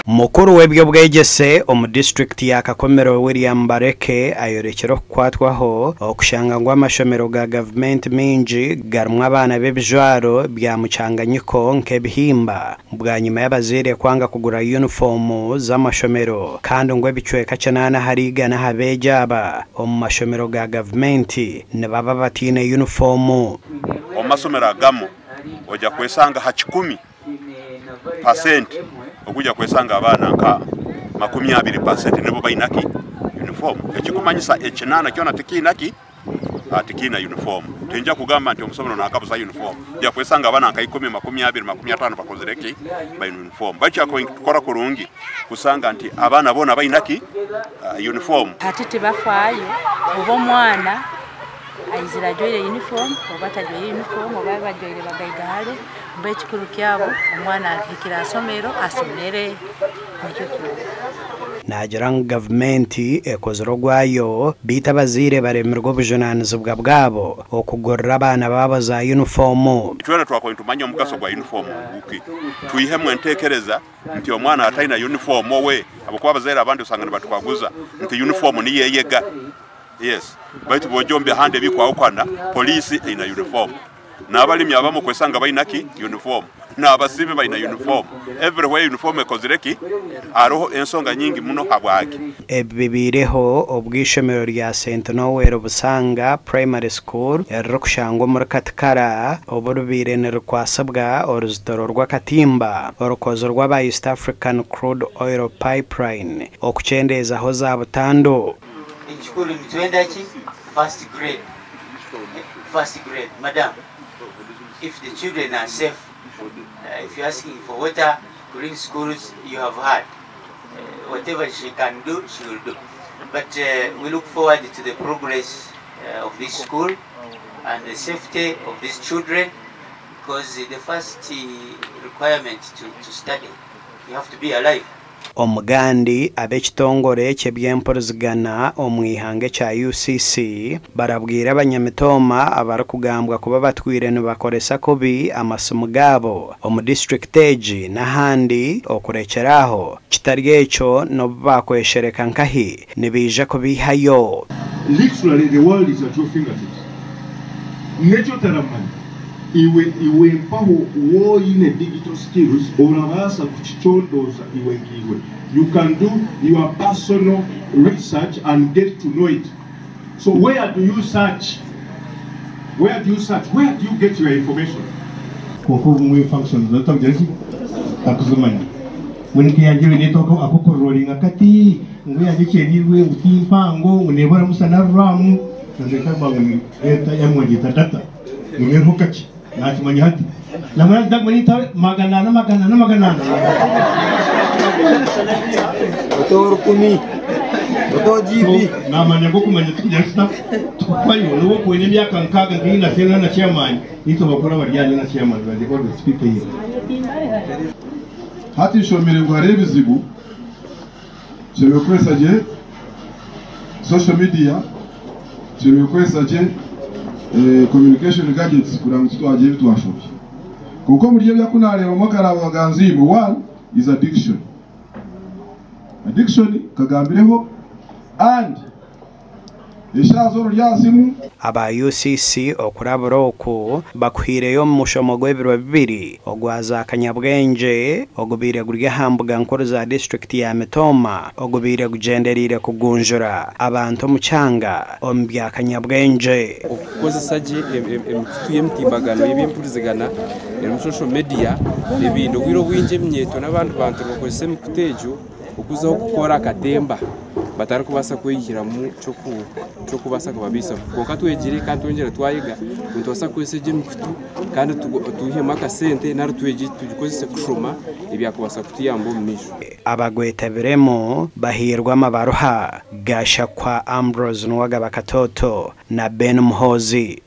Mukuru webyo bwegese omu district ya Kakomero William Bareke ayorekero kwatwaho okushanga ngo amashomero ga government mingi garumwa abana b'ebijwaro bya mucanganyiko nk'ebihimba bwa nyuma y'abazire kwanga kugura uniform z'amashomero kandi ngo bicweka canana harigana habejaba omu mashomero ga government ne baba batine uniform omasomero agamo oja kwesanga ha 10% okuja kwesanga abana nka 20% nebo bainaki uniform ekikumanyisa ekinana kyona tekinaki atikina uniform tenja kugamba nti omusomero nakabuza uniform ja kwesanga abana nka 10 20 bakozereki ba uniform bacha ko kora kurungi kusanga nti abana bona bainaki uniform hatiti bafayo ubo mwana aizira joire uniform obata joire uniform obaba joire bagaigale mbechikuru kyabo omwana akikira asomero asomere Najarang government ekozero gwayo bita bazire baremerwa obujonanizibwa bwabo okugorra abana babo za uniform twena twakointumanya omugaso gwa uniform buki tuyihemwe ntekereza nti omwana ataina uniform we abokuba bazira abandi usangana batwaguza nti uniform ni yeyega yes baitu bojombe hande bikwa okwana police ina uniform na abalimi abamo kwesanga bainaki uniform na abasibe baina uniform everywhere uniform ekozireki aroho ensonga nyingi muno habwaki ebibireho obwishomero rya St Nowhere Busanga Primary School erukushango murakatkara oburubire nerukwasabwa oruzitoro rw'akatimba orukozo rw'aba East African Crude Oil Pipeline okuchendeza ho za butando Chikuru nitwenda ki first grade madam if the children are safe if you're asking for water during schools you have had whatever she can do she will do but we look forward to the progress of this school and the safety of these children because the first requirement to study you have to be alive Omugandi ab'ekitongore ky'ebyempulizigana omwihange kya UCC barabwira abanyamitoma abarikugambwa kuba batwire nibakoresa kubi amasomo gabo omu district egi n'ahandi okurekeraho kitari ekyo no bakweshereka nkahi nibija kubihayo. Literally the world is at your fingertips. Necho taramani iwe mpaho wo ine digital skills orabasa kuchichondoza iwe ngiwe. You can do your personal research and get to know it. So where do you search? Where do you get your information? Kuhumu functions zote mjezi akuzumani. Wenki yanjiwe netoko akoko rolling akati ngwe yanjike niwe utimpango unebora musana ramu ndeka bangu eta yamwajita data. Ngerukachi nati manyati. Na mwana dagmanita magana. Otor kumi. Otor GB. Na manyango kumanya tukijasta tupayo no kwenye myaka nkaga ngina tena na chairman ito bakora baryanye na chairman bali ko speaker here. Hati shomere ngware bizibu. Chemekwesa je social media. Chemekwesa je communication gadgets kurango twaje bitwashoje. Kuko muri bya kunareba mukara baganzibo one is addiction. Addiction kagambireho and ishazo ryasimu aba UCC okuraburoko bakwireyo mushomo gwebiro bibiri ogwaza kanyabwenje ogubire gurya hambuga nkuru za district ya Mitoma ogubire gujenderire kugunjura abantu mucanga ombya kanyabwenje okukozesaje emituye mutimbagano ebyempulizigana mu social media ebintu gwiro bwinje mnyeto n'abantu bakozese mukutejo okuzaho gukora akatemba batari kubasa kwihira mu cyo kubasa kubabisa konka twegire kandi twongera twayiga ntwasa kweseje mikutu kandi tuhiye makasente nari tugikozese kushoma ibyakubasa kutiyambo misho abagwetabiremo bahirwa amabaruha gasha kwa Ambrose Nwagaba Katoto na Ben Muhozi